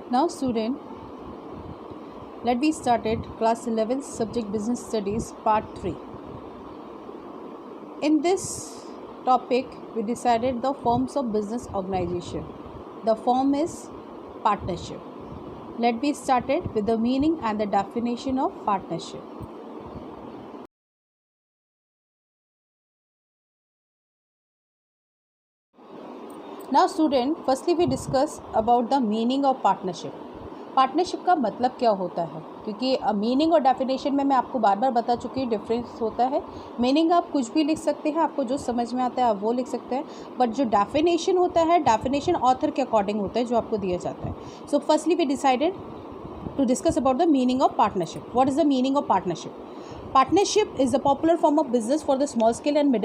Now student, let me start it class 11 subject business studies part 3. In this topic we decided the forms of business organization. The form is partnership. Let me start it with the meaning and the definition of partnership. Now student, firstly we discuss about the meaning of partnership. Partnership का मतलब क्या होता है, क्योंकि meaning और definition में मैं आपको बार बार बता चुकी हूँ डिफरेंस होता है. मीनिंग आप कुछ भी लिख सकते हैं, आपको जो समझ में आता है आप वो लिख सकते हैं, बट जो डेफिनेशन होता है डेफिनेशन ऑथर के अकॉर्डिंग होता है जो आपको दिया जाता है. So firstly we decided to discuss about the meaning of partnership. What is the meaning of partnership? Partnership is a popular form of business for the small scale and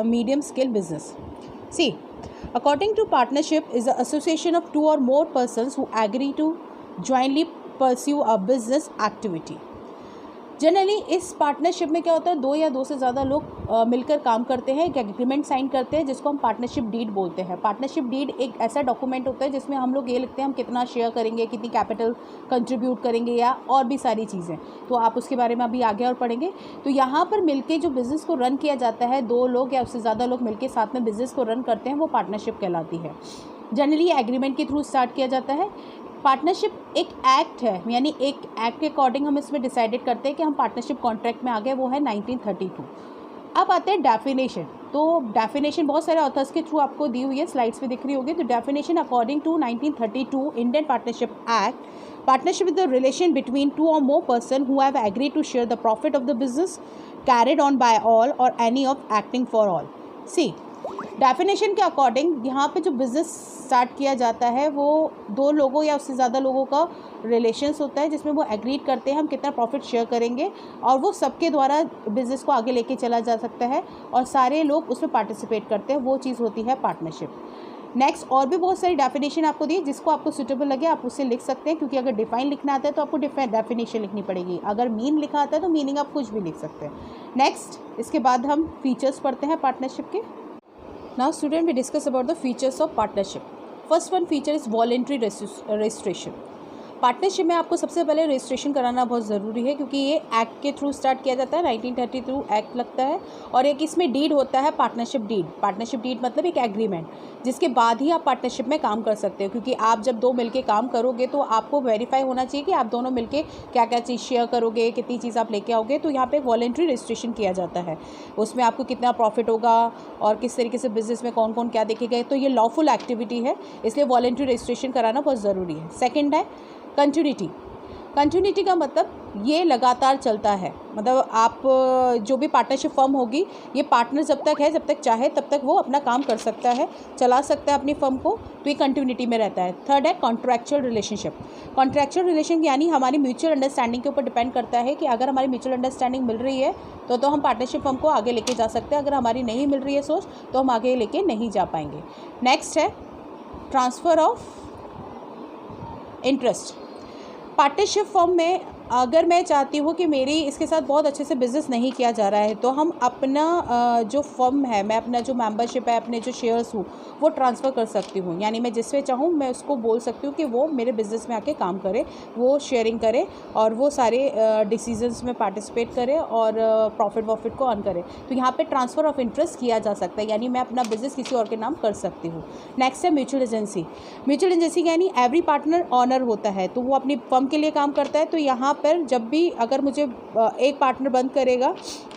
medium scale business. See, according to partnership is the association of two or more persons who agree to jointly pursue a business activity. Generally इस partnership में क्या होता है, दो या दो से ज़्यादा लोग मिलकर काम करते हैं, एक एग्रीमेंट साइन करते हैं जिसको हम पार्टनरशिप डीड बोलते हैं. पार्टनरशिप डीड एक ऐसा डॉक्यूमेंट होता है जिसमें हम लोग ये लिखते हैं हम कितना शेयर करेंगे, कितनी कैपिटल कंट्रीब्यूट करेंगे या और भी सारी चीज़ें. तो आप उसके बारे में अभी आगे और पढ़ेंगे. तो यहाँ पर मिलके जो बिज़नेस को रन किया जाता है, दो लोग या उससे ज़्यादा लोग मिलकर साथ में बिज़नेस को रन करते हैं, वो पार्टनरशिप कहलाती है. जनरली एग्रीमेंट के थ्रू स्टार्ट किया जाता है. पार्टनरशिप एक एक्ट है, यानी एक एक्ट के अकॉर्डिंग हम इसमें डिसाइडेड करते हैं कि हम पार्टनरशिप कॉन्ट्रैक्ट में आ गए, वो है 1932. अब आते हैं डेफिनेशन. तो डेफिनेशन बहुत सारे ऑथर्स के थ्रू आपको दी हुई है, स्लाइड्स पे दिख रही होगी. तो definition according to 1932 Indian partnership act, partnership is the relation between two or more person who have agreed to share the profit of the business carried on by all or any of acting for all. See, definition के according यहाँ पे जो business start किया जाता है वो दो लोगों या उससे ज़्यादा लोगों का रिलेशंस होता है जिसमें वो एग्रीड करते हैं हम कितना प्रॉफिट शेयर करेंगे, और वो सबके द्वारा बिज़नेस को आगे लेके चला जा सकता है और सारे लोग उसमें पार्टिसिपेट करते हैं. वो चीज़ होती है पार्टनरशिप. नेक्स्ट, और भी बहुत सारी डेफिनेशन आपको दी, जिसको आपको सूटेबल लगे आप उससे लिख सकते हैं, क्योंकि अगर डिफाइन लिखना आता है तो आपको डेफिनेशन लिखनी पड़ेगी. अगर मीन लिखा आता है तो मीनिंग आप कुछ भी लिख सकते हैं. नेक्स्ट, इसके बाद हम फीचर्स पढ़ते हैं पार्टनरशिप के. Now student, we discuss about the features of partnership. First one feature is voluntary registration. Partnership में आपको सबसे पहले रजिस्ट्रेशन कराना बहुत ज़रूरी है, क्योंकि ये एक्ट के थ्रू स्टार्ट किया जाता है. 1932 एक्ट लगता है, और एक इसमें डीड होता है पार्टनरशिप डीड. पार्टनरशिप डीड मतलब एक एग्रीमेंट जिसके बाद ही आप पार्टनरशिप में काम कर सकते हो, क्योंकि आप जब दो मिलके काम करोगे तो आपको वेरीफाई होना चाहिए कि आप दोनों मिलके क्या क्या चीज़ शेयर करोगे, कितनी चीज़ आप लेके आओगे. तो यहाँ पे वॉलंटरी रजिस्ट्रेशन किया जाता है. उसमें आपको कितना प्रॉफिट होगा और किस तरीके से बिजनेस में कौन कौन क्या देखेगा, तो ये लॉफुल एक्टिविटी है, इसलिए वॉलंटरी रजिस्ट्रेशन कराना बहुत ज़रूरी है. सेकेंड है कंटिन्यूटी. कंटिन्यूटी का मतलब ये लगातार चलता है, मतलब आप जो भी पार्टनरशिप फर्म होगी, ये पार्टनर जब तक है, जब तक चाहे तब तक वो अपना काम कर सकता है, चला सकता है अपनी फर्म को, तो ये कंटिन्यूटी में रहता है. थर्ड है कॉन्ट्रैक्चुअल रिलेशनशिप. कॉन्ट्रैक्चुअल रिलेशन यानी हमारी म्यूचुअल अंडरस्टैंडिंग के ऊपर डिपेंड करता है कि अगर हमारी म्यूचुअल अंडरस्टैंडिंग मिल रही है तो हम पार्टनरशिप फर्म को आगे लेके जा सकते हैं. अगर हमारी नहीं मिल रही है सोच, तो हम आगे लेके नहीं जा पाएंगे. नेक्स्ट है transfer of interest. Partnership firm में अगर मैं चाहती हूँ कि मेरी इसके साथ बहुत अच्छे से बिज़नेस नहीं किया जा रहा है, तो हम अपना जो फर्म है, मैं अपना जो मेंबरशिप है, अपने जो शेयर्स हूँ वो ट्रांसफ़र कर सकती हूँ. यानी मैं जिससे चाहूँ मैं उसको बोल सकती हूँ कि वो मेरे बिज़नेस में आके काम करे, वो शेयरिंग करे और वो सारे डिसीजंस में पार्टिसिपेट करे और प्रॉफिट को अर्न करे. तो यहाँ पर ट्रांसफ़र ऑफ इंटरेस्ट किया जा सकता है, यानी मैं अपना बिज़नेस किसी और के नाम कर सकती हूँ. नेक्स्ट है म्यूचुअल एजेंसी. म्यूचुअल एजेंसी यानी एवरी पार्टनर ऑनर होता है, तो वो अपनी फर्म के लिए काम करता है. तो यहाँ पर जब भी अगर मुझे एक पार्टनर बंद करेगा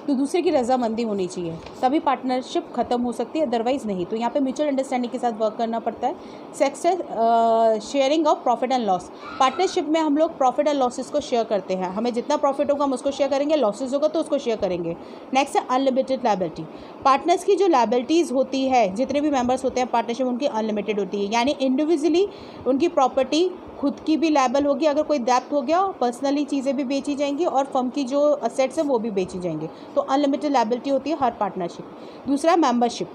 तो दूसरे की रजामंदी होनी चाहिए, तभी पार्टनरशिप ख़त्म हो सकती है, अदरवाइज़ नहीं. तो यहाँ पे म्यूचुअल अंडरस्टैंडिंग के साथ वर्क करना पड़ता है. सेक्स है sharing of profit and loss. Partnership में हम लोग प्रॉफिट एंड लॉसेस को शेयर करते हैं. हमें जितना प्रॉफिट होगा हम उसको शेयर करेंगे, लॉसेस होगा तो उसको शेयर करेंगे. नेक्स्ट है अनलिमिटेड लायबिलिटी. पार्टनर्स की जो लायबिलिटीज़ होती है, जितने भी मेंबर्स होते हैं पार्टनरशिप, उनकी अनलिमिटेड होती है, यानी इंडिविजुअली उनकी प्रॉपर्टी खुद की भी लायबल होगी. अगर कोई डेप्थ हो गया, पर्सनली चीज़ें भी बेची जाएंगी और फर्म की जो असेट्स हैं वो भी बेची जाएंगे. तो अनलिमिटेड लायबिलिटी होती है हर पार्टनरशिप. दूसरा मेंबरशिप.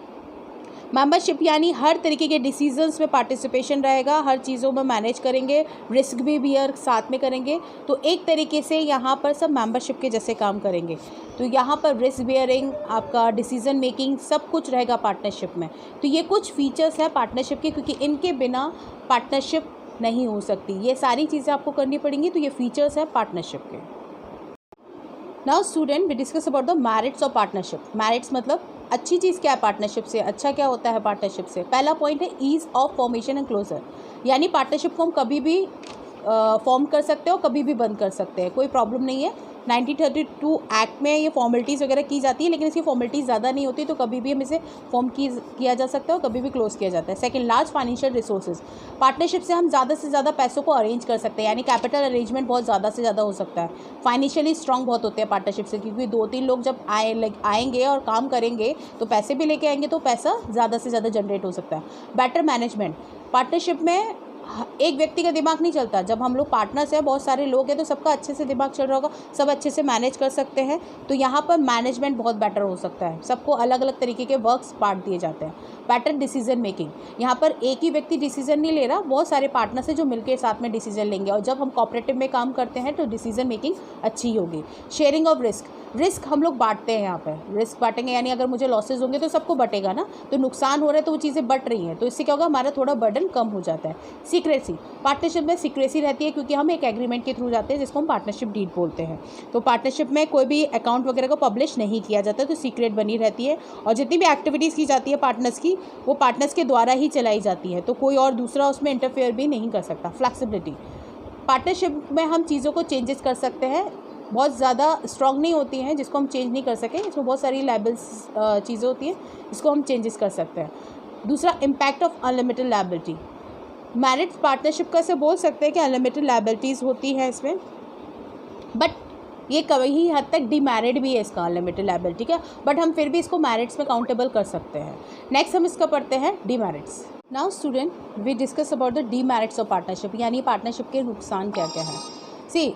मेंबरशिप यानी हर तरीके के डिसीजंस में पार्टिसिपेशन रहेगा, हर चीज़ों में मैनेज करेंगे, रिस्क भी बियर साथ में करेंगे. तो एक तरीके से यहाँ पर सब मेंबरशिप के जैसे काम करेंगे. तो यहाँ पर रिस्क बियरिंग, आपका डिसीजन मेकिंग सब कुछ रहेगा पार्टनरशिप में. तो ये कुछ फीचर्स हैं पार्टनरशिप के, क्योंकि इनके बिना पार्टनरशिप नहीं हो सकती। ये सारी चीज़ें आपको करनी पड़ेंगी। तो ये फीचर्स हैं पार्टनरशिप के। Now student we discuss about the merits of partnership. Merits मतलब अच्छी चीज़ क्या है पार्टनरशिप से, अच्छा क्या होता है पार्टनरशिप से। पहला पॉइंट है ease of formation and closure, यानी पार्टनरशिप को हम कभी भी फॉर्म कर सकते हो, कभी भी बंद कर सकते हैं, कोई प्रॉब्लम नहीं है। 1932 एक्ट में ये फॉर्मेलिटीज़ वगैरह की जाती है, लेकिन इसकी फॉर्मेलिटीज़ ज़्यादा नहीं होती, तो कभी भी हम इसे फॉर्म किया जा सकता है और कभी भी क्लोज किया जाता है। Second, large financial resources. Partnership से हम ज़्यादा से ज़्यादा पैसों को अरेंज कर सकते हैं, यानी कैपिटल अरेंजमेंट बहुत ज़्यादा से ज़्यादा हो सकता है। फाइनेंशियली स्ट्रॉन्ग बहुत होते हैं पार्टनरशिप से, क्योंकि 2-3 लोग जब आएंगे और काम करेंगे तो पैसे भी लेके आएंगे, तो पैसा ज़्यादा से ज़्यादा जनरेट हो सकता है। Better management. पार्टनरशिप में एक व्यक्ति का दिमाग नहीं चलता। जब हम लोग पार्टनर्स हैं, बहुत सारे लोग हैं, तो सबका अच्छे से दिमाग चल रहा होगा, सब अच्छे से मैनेज कर सकते हैं। तो यहाँ पर मैनेजमेंट बहुत बेटर हो सकता है, सबको अलग अलग तरीके के वर्क्स बांट दिए जाते हैं। Better decision making. यहाँ पर एक ही व्यक्ति डिसीजन नहीं ले रहा, बहुत सारे पार्टनर्स हैं जो मिलकर साथ में डिसीजन लेंगे, और जब हम कोऑपरेटिव में काम करते हैं तो डिसीजन मेकिंग अच्छी होगी। शेयरिंग ऑफ रिस्क हम लोग बांटते हैं। यहाँ पर रिस्क बांटेंगे, यानी अगर मुझे लॉसेज होंगे तो सबको बटेगा ना, तो नुकसान हो रहा है तो वो चीज़ें बट रही हैं, तो इससे क्या होगा, हमारा थोड़ा बर्डन कम हो जाता है। सीक्रेसी। पार्टनरशिप में सीक्रेसी रहती है, क्योंकि हम एक एग्रीमेंट के थ्रू जाते हैं जिसको हम पार्टनरशिप डीड बोलते हैं। तो पार्टनरशिप में कोई भी अकाउंट वगैरह को पब्लिश नहीं किया जाता, तो सीक्रेट बनी रहती है, और जितनी भी एक्टिविटीज़ की जाती है पार्टनर्स की, वो पार्टनर्स के द्वारा ही चलाई जाती है, तो कोई और दूसरा उसमें इंटरफेयर भी नहीं कर सकता। फ्लेक्सिबिलिटी। पार्टनरशिप में हम चीज़ों को चेंजेस कर सकते हैं, बहुत ज़्यादा स्ट्रॉन्ग नहीं होती हैं जिसको हम चेंज नहीं कर सकें, इसमें बहुत सारी लायबिल्स चीज़ें होती हैं जिसको हम चेंजेस कर सकते हैं। दूसरा, impact of unlimited liability. Married partnership का से बोल सकते हैं कि अनलिमिटेड लायबिलिटीज़ होती है इसमें, बट ये कहीं हद तक डीमैरिड भी है इसका अनलिमिटेड लायबिलिटी का, बट हम फिर भी इसको मैरिट्स में काउंटेबल कर सकते हैं। नेक्स्ट हम इसका पढ़ते हैं demerits. Now student we discuss about the demerits of partnership, यानी पार्टनरशिप के नुकसान क्या क्या है। सी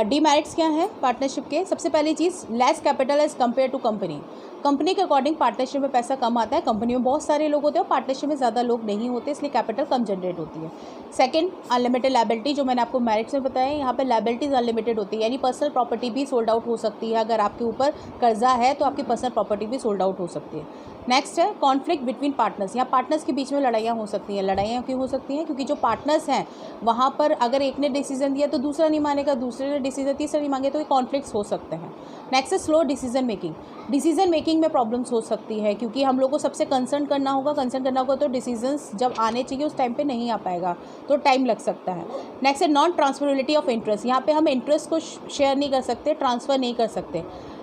डीमैरिट्स क्या है पार्टनरशिप के। सबसे पहली चीज़, less capital as compare to company के अकॉर्डिंग पार्टनरशिप में पैसा कम आता है। कंपनी में बहुत सारे लोग होते हैं और पार्टनरशिप में ज़्यादा लोग नहीं होते, इसलिए कैपिटल कम जनरेट होती है। सेकंड, अनलिमिटेड लायबिलिटी, जो मैंने आपको मैरिट्स में बताया, यहाँ पे लायबिलिटीज अनलिमिटेड होती है, यानी पर्सनल प्रॉपर्टी भी सोल्ड आउट हो सकती है। अगर आपके ऊपर कर्जा है तो आपकी पर्सनल प्रॉपर्टी भी सोल्ड आउट हो सकती है। नेक्स्ट है कॉन्फ्लिक्ट बिटवीन पार्टनर्स। यहाँ पार्टनर्स के बीच में लड़ाइयाँ हो सकती हैं। लड़ाइयाँ क्यों हो सकती हैं? क्योंकि जो पार्टनर्स हैं वहाँ पर अगर एक ने डिसीजन दिया तो दूसरा नहीं मानेगा, दूसरे ने डिसीजन तीसरा नहीं मांगे, तो ये कॉन्फ्लिक्ट्स हो सकते हैं। नेक्स्ट है slow decision making. Decision making में प्रॉब्लम्स हो सकती है, क्योंकि हम लोग को सबसे कंसर्न करना होगा तो डिसीजंस जब आने चाहिए उस टाइम पे नहीं आ पाएगा, तो टाइम लग सकता है। नेक्स्ट है नॉन ट्रांसफरेबिलिटी ऑफ इंटरेस्ट। यहाँ पे हम इंटरेस्ट को शेयर नहीं कर सकते, ट्रांसफ़र नहीं कर सकते,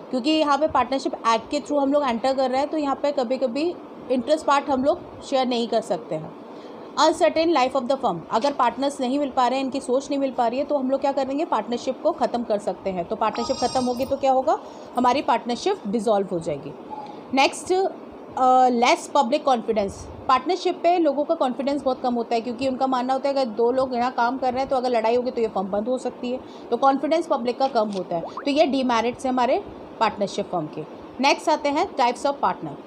क्योंकि यहाँ पे पार्टनरशिप एक्ट के थ्रू हम लोग एंटर कर रहे हैं, तो यहाँ पे कभी कभी इंटरेस्ट पार्ट हम लोग शेयर नहीं कर सकते हैं। Uncertain life of the firm. अगर पार्टनर्स नहीं मिल पा रहे हैं, इनकी सोच नहीं मिल पा रही है, तो हम लोग क्या करेंगे, पार्टनरशिप को ख़त्म कर सकते हैं। तो पार्टनरशिप ख़त्म होगी तो क्या होगा, हमारी पार्टनरशिप डिसॉल्व हो जाएगी। Next, less public confidence. Partnership पे लोगों का कॉन्फिडेंस बहुत कम होता है, क्योंकि उनका मानना होता है अगर दो लोग यहाँ काम कर रहे हैं तो अगर लड़ाई होगी तो ये फर्म बंद हो सकती है, तो कॉन्फिडेंस पब्लिक का कम होता है। तो ये डीमेरिट्स है हमारे पार्टनरशिप फर्म के। नेक्स्ट आते हैं types of partner.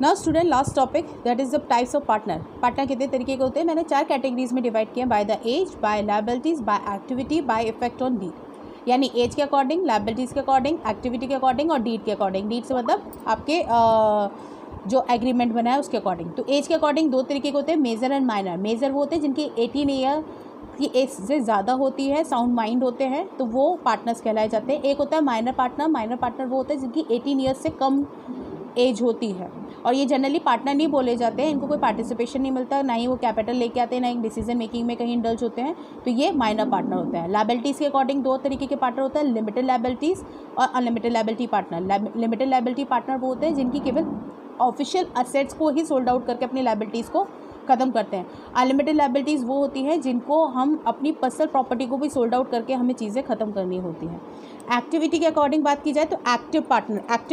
Now student, last topic that is the types of partner. Partner कितने तरीके के होते हैं, मैंने 4 कैटेगरीज में डिवाइड किए हैं, by the age, by liabilities, by activity, by effect on deed. यानी एज के अकॉर्डिंग, लायबिलिटीज़ के अकॉर्डिंग, एक्टिविटी के अकॉर्डिंग और डीड के अकॉर्डिंग। डीड से मतलब आपके जो एग्रीमेंट बना है उसके अकॉर्डिंग। तो एज के अकॉर्डिंग 2 तरीके के होते हैं, मेजर एंड माइनर। मेजर वो होते हैं जिनकी 18 ईयर की एज से ज़्यादा होती है, साउंड माइंड होते हैं, तो वो पार्टनर्स कहलाए जाते हैं। एक होता है माइनर पार्टनर। माइनर पार्टनर वो होते हैं जिनकी 18 ईयर्स से कम एज होती है, और ये जनरली पार्टनर नहीं बोले जाते हैं, इनको कोई पार्टिसिपेशन नहीं मिलता, ना ही वो कैपिटल लेके आते हैं, ना ही डिसीजन मेकिंग में कहीं इंडल्ज होते हैं, तो ये माइनर पार्टनर होता है। लायबिलिटीज़ के अकॉर्डिंग 2 तरीके के पार्टनर होता है, लिमिटेड लायबिलिटीज़ और unlimited liability partner. Limited liability partner वो होते हैं जिनकी केवल ऑफिशियल असेट्स को ही सोल्ड आउट करके अपनी लायबिलिटीज़ को ख़त्म करते हैं। अनलिमिटेड लायबिलिटीज़ वो होती हैं जिनको हम अपनी पर्सनल प्रॉपर्टी को भी सोल्ड आउट करके हमें चीज़ें ख़त्म करनी होती हैं। एक्टिविटी के अकॉर्डिंग बात की जाए तो एक्टिव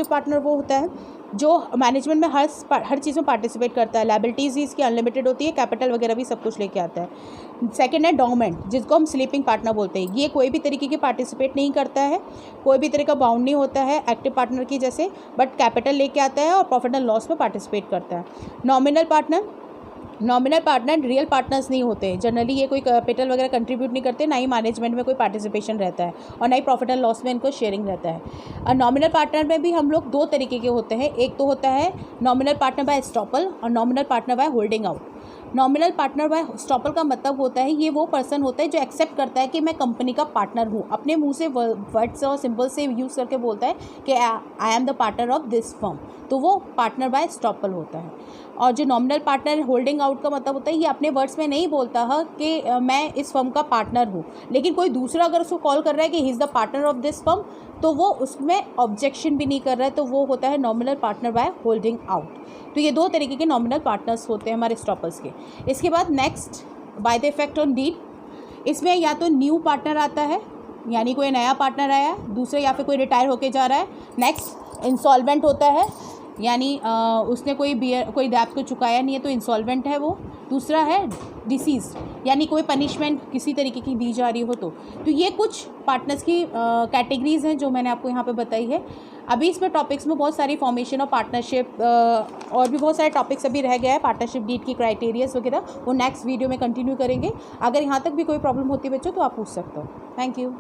पार्टनर वो होता है जो मैनेजमेंट में हर चीज़ में पार्टिसिपेट करता है। लायबिलिटीज़ ही इसकी अनलिमिटेड होती है, कैपिटल वगैरह भी सब कुछ लेके आता है। सेकेंड है डोरमेंट, जिसको हम स्लीपिंग पार्टनर बोलते हैं। ये कोई भी तरीके की पार्टिसिपेट नहीं करता है, कोई भी तरह का बाउंड नहीं होता है एक्टिव पार्टनर की जैसे, बट कैपिटल लेके आता है और प्रॉफिट एंड लॉस में पार्टिसिपेट करता है। नॉमिनल पार्टनर रियल पार्टनर्स नहीं होते जनरली, ये कोई कैपिटल वगैरह कंट्रीब्यूट नहीं करते, ना ही मैनेजमेंट में कोई पार्टिसिपेशन रहता है और ना ही प्रॉफिट एंड लॉस में इनको शेयरिंग रहता है। नॉमिनल पार्टनर में भी हम लोग 2 तरीके के होते हैं, एक तो होता है नॉमिनल पार्टनर बाय एस्टॉपल और nominal partner by holding out. Nominal partner by estoppel का मतलब होता है ये वो पर्सन होता है जो एक्सेप्ट करता है कि मैं कंपनी का पार्टनर हूँ, अपने मुंह से वर्ड्स और सिंबल से यूज़ करके बोलता है कि I am the partner of this firm, तो वो पार्टनर बाय स्टॉपल होता है। और जो नॉमिनल पार्टनर होल्डिंग आउट का मतलब होता है ये अपने वर्ड्स में नहीं बोलता है कि मैं इस फर्म का पार्टनर हूँ, लेकिन कोई दूसरा अगर उसको कॉल कर रहा है कि he is the partner of this firm तो वो उसमें ऑब्जेक्शन भी नहीं कर रहा है, तो वो होता है nominal partner by holding out. तो ये दो तरीके के नॉमिनल पार्टनर्स होते हैं हमारे स्टॉपर्स के। इसके बाद next by the effect on deed, इसमें या तो न्यू पार्टनर आता है यानी कोई नया पार्टनर आया है, दूसरा या फिर कोई रिटायर होके जा रहा है। नेक्स्ट इंसॉल्वेंट होता है यानी उसने कोई डेब्ट को चुकाया नहीं है तो इंसॉल्वेंट है वो। दूसरा है डिसीज यानी कोई पनिशमेंट किसी तरीके की दी जा रही हो तो ये कुछ पार्टनर्स की कैटेगरीज हैं जो मैंने आपको यहाँ पे बताई है। अभी इसमें टॉपिक्स में बहुत सारी फॉर्मेशन ऑफ पार्टनरशिप और भी बहुत सारे टॉपिक्स अभी रह गया है, पार्टनरशिप डीड की क्राइटेरियाज वगैरह, वो नेक्स्ट वीडियो में कंटिन्यू करेंगे। अगर यहाँ तक भी कोई प्रॉब्लम होती है बच्चों तो आप पूछ सकते हो। Thank you.